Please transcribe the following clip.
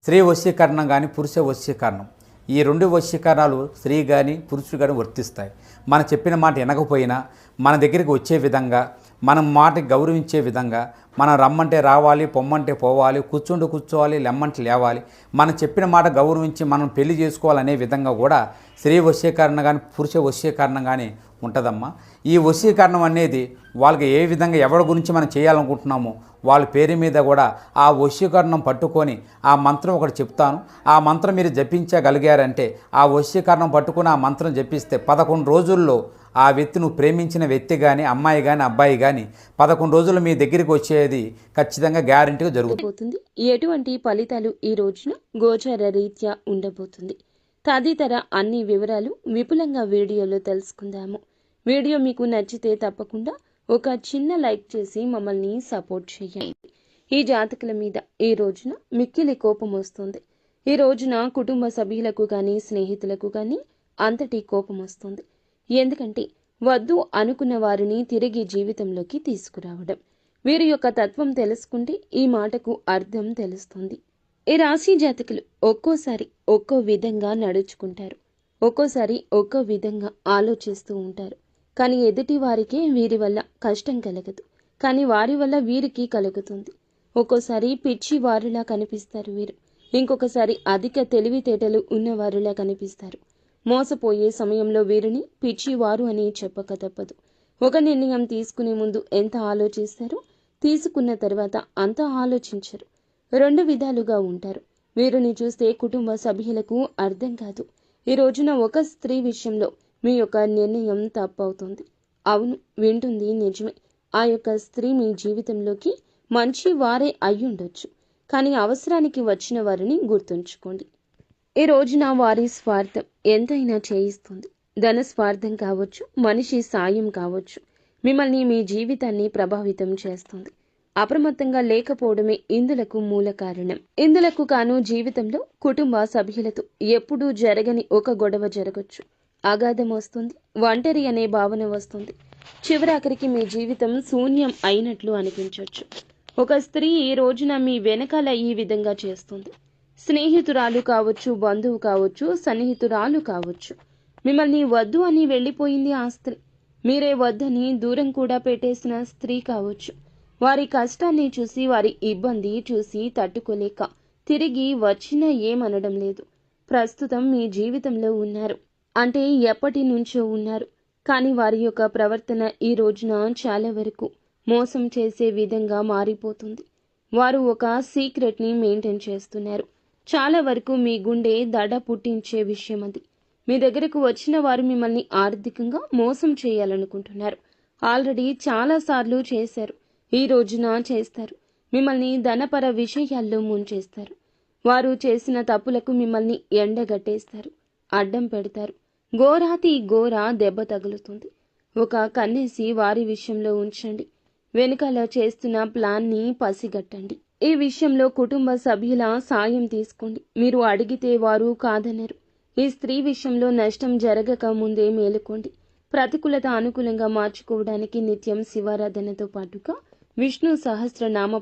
స్త్రీ వశీకరణం కానీ పురుష వశీకరణం, ఈ రెండు వశీకరణాలు స్త్రీ కానీ పురుషుడు కానీ వర్తిస్తాయి. మనం చెప్పిన మాట వినకపోయినా మన దగ్గరికి వచ్చే విధంగా, మనం మాటకి గౌరవించే విధంగా, మనం రమ్మంటే రావాలి, పొమ్మంటే పోవాలి, కూర్చుంటూ కూర్చోవాలి, లెమ్మంటే లేవాలి, మనం చెప్పిన మాట గౌరవించి మనం పెళ్లి చేసుకోవాలనే విధంగా కూడా స్త్రీ వశీకరణ కానీ పురుష వశీకరణం కానీ ఉంటుందమ్మా. ఈ వశీకరణం అనేది వాళ్ళకి ఏ విధంగా ఎవరి గురించి మనం చేయాలనుకుంటున్నామో వాళ్ళ పేరు మీద కూడా ఆ వశీకరణం పట్టుకొని ఆ మంత్రం ఒకటి చెప్తాను. ఆ మంత్రం మీరు జపించగలిగారంటే, ఆ వశీకరణం పట్టుకొని ఆ మంత్రం జపిస్తే 11 రోజుల్లో ఆ వ్యక్తి, నువ్వు ప్రేమించిన వ్యక్తి కానీ, అమ్మాయి కానీ, అబ్బాయి కానీ 11 రోజులు మీ దగ్గరికి వచ్చేది ఖచ్చితంగా గ్యారెంటీగా జరుగుతుంది. ఎటువంటి ఫలితాలు ఈ రోజున గోచార రీత్యా ఉండబోతుంది, తదితర అన్ని వివరాలు విపులంగా వీడియోలో తెలుసుకుందాము. వీడియో మీకు నచ్చితే తప్పకుండా ఒక చిన్న లైక్ చేసి మమ్మల్ని సపోర్ట్ చేయండి. ఈ జాతకుల మీద ఈ రోజున మిక్కిలి కోపం వస్తుంది. ఈ రోజున కుటుంబ సభ్యులకు కానీ స్నేహితులకు కానీ అంతటి కోపం వస్తుంది. ఎందుకంటే వద్దు అనుకున్న వారిని తిరిగి జీవితంలోకి తీసుకురావడం. వీరి యొక్క తత్వం తెలుసుకుంటే ఈ మాటకు అర్థం తెలుస్తుంది. ఈ రాశి జాతకులు ఒక్కోసారి ఒక్కో విధంగా నడుచుకుంటారు, ఒక్కోసారి ఒక్కో విధంగా ఆలోచిస్తూ ఉంటారు. కానీ ఎదుటి వారికే వీరి వల్ల కష్టం కలగదు, కానీ వారి వల్ల వీరికి కలుగుతుంది. ఒక్కోసారి పిచ్చి వారిలా కనిపిస్తారు వీరు, ఇంకొకసారి అధిక తెలివితేటలు ఉన్నవారిలా కనిపిస్తారు. మోసపోయే సమయంలో వీరిని పిచ్చివారు అని చెప్పక తప్పదు. ఒక నిర్ణయం తీసుకునే ముందు ఎంత ఆలోచిస్తారో తీసుకున్న తర్వాత అంత ఆలోచించరు. 2 విధాలుగా ఉంటారు. వీరిని చూస్తే కుటుంబ సభ్యులకు అర్థం కాదు. ఈ రోజున ఒక స్త్రీ విషయంలో మీ యొక్క నిర్ణయం తప్పవుతుంది. అవును, వింటుంది నిజమే. ఆ యొక్క స్త్రీ మీ జీవితంలోకి మంచి వారే అయ్యుండొచ్చు, కానీ అవసరానికి వచ్చిన వారిని గుర్తుంచుకోండి. ఈ రోజున వారి స్వార్థం ఎంతైనా చేయిస్తుంది. ధన స్వార్థం కావచ్చు, మనిషి సాయం కావచ్చు, మిమ్మల్ని మీ జీవితాన్ని ప్రభావితం చేస్తుంది. అప్రమత్తంగా లేకపోవడమే ఇందులకు మూల కారణం. ఇందులకు కాను జీవితంలో కుటుంబ సభ్యులతో ఎప్పుడూ జరగని ఒక గొడవ జరగచ్చు. అగాధం వస్తుంది, ఒంటరి అనే భావన వస్తుంది. చివరాఖరికి మీ జీవితం శూన్యం అయినట్లు అనిపించవచ్చు. ఒక స్త్రీ ఈ రోజున మీ వెనకాల ఈ విధంగా చేస్తుంది. స్నేహితురాలు కావచ్చు, బంధువు కావచ్చు, సన్నిహితురాలు కావచ్చు. మిమ్మల్ని వద్దు అని వెళ్ళిపోయింది ఆ స్త్రీ. మీరే వద్దని దూరం కూడా పెట్టేసిన స్త్రీ కావచ్చు. వారి కష్టాన్ని చూసి, వారి ఇబ్బంది చూసి తట్టుకోలేక తిరిగి వచ్చినా ఏమనడం లేదు. ప్రస్తుతం మీ జీవితంలో ఉన్నారు అంటే ఎప్పటి నుంచో ఉన్నారు, కానీ వారి యొక్క ప్రవర్తన ఈ రోజున చాలా వరకు మోసం చేసే విధంగా మారిపోతుంది. వారు ఒక సీక్రెట్ని మెయింటైన్ చేస్తున్నారు. చాలా వరకు మీ గుండె దడ పుట్టించే విషయం అది. మీ దగ్గరకు వచ్చిన వారు మిమ్మల్ని ఆర్థికంగా మోసం చేయాలనుకుంటున్నారు. ఆల్రెడీ చాలాసార్లు చేశారు, ఈ రోజున చేస్తారు. మిమ్మల్ని ధనపర విషయాల్లో ముంచేస్తారు. వారు చేసిన తప్పులకు మిమ్మల్ని ఎండగట్టేస్తారు, అడ్డం పెడతారు. ఘోరాతి ఘోర దెబ్బ తగులుతుంది. ఒక కన్నేసి వారి విషయంలో ఉంచండి. వెనుకాల చేస్తున్న ప్లాన్ని పసిగట్టండి. ఈ విషయంలో కుటుంబ సభ్యుల సాయం తీసుకోండి. మీరు అడిగితే వారు కాదనరు. ఈ స్త్రీ విషయంలో నష్టం జరగక ముందే మేలుకోండి. ప్రతికూలత అనుకూలంగా మార్చుకోవడానికి నిత్యం శివారాధనతో పాటుగా విష్ణు సహస్రనామ